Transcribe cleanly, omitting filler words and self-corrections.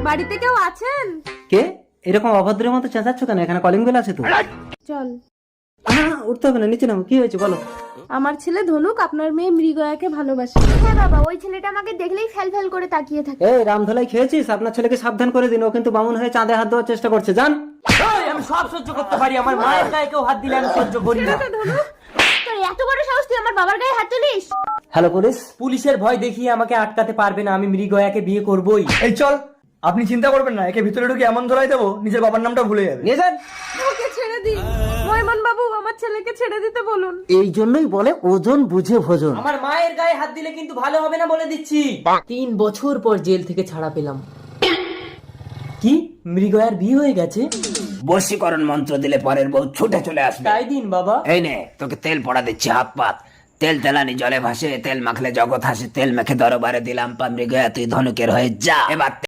বাড়িতে কেউ আছেন? কে এরকম অভদ্রের মতো চেঁচাচ্ছ কেন? এখানে কলিং বেল আছে তো। চল। উঠতে হবে না, নিচে নাও। কি হয়েছে বলো? আমার ছেলে ধনুক আপনার মেয়ে মৃগয়াকে ভালোবাসে। হ্যাঁ বাবা, ওই ছেলেটা আমাকে দেখলেই ফ্যাল ফ্যাল করে তাকিয়ে থাকে। এই রামধলাই খেয়েছিস? আপনার ছেলেকে সাবধান করে দিন, ও কিন্তু বামুন হয়ে চাঁদে হাত দেওয়ার চেষ্টা করছে। জান, আমি সব সহ্য করতে পারি, আমার মায়ের গায়ে কেউ হাত দিলে আমি সহ্য করি না। তোর এত বড় সাহস, তুই আমার বাবার গায়ে হাত তুলিস? Hello police. পুলিশের ভয় দেখিয়ে আমাকে আটকাতে পারবে না, আমি মৃগয়াকে বিয়ে করবই। এই চল, আপনি চিন্তা করবেন না, একে ভিতরে ঢুকে এমন ধরাই দেবো নিজের বাবার নামটা ভুলে যাবে। নিয়ে যান। ওকে ছেড়ে দিন ময়মন বাবু, আমার ছেলেকে ছেড়ে দিতে বলুন। এই জন্যই বলে ওজন বুঝে ভোজন। আমার মায়ের গায়ে হাত দিলে কিন্তু ভালো হবে না বলে দিচ্ছি। 3 বছর পর জেল থেকে ছাড়া পেলাম। কি মৃগয়ার বিয়ে হয়ে গেছে? বশীকরণ মন্ত্র দিলে পরের বউ ছুটে চলে আসবে। তাই দিন বাবা। এই নে, তোকে তেল পড়া দিচ্ছি হাত পাত। তেল তেলানি জলে ভাসে, তেল মাখলে জগৎ হাসে। তেল মেখে দরবারে দিলাম পা, মৃগয়া তুই ধনুকের হয়ে যা। এবার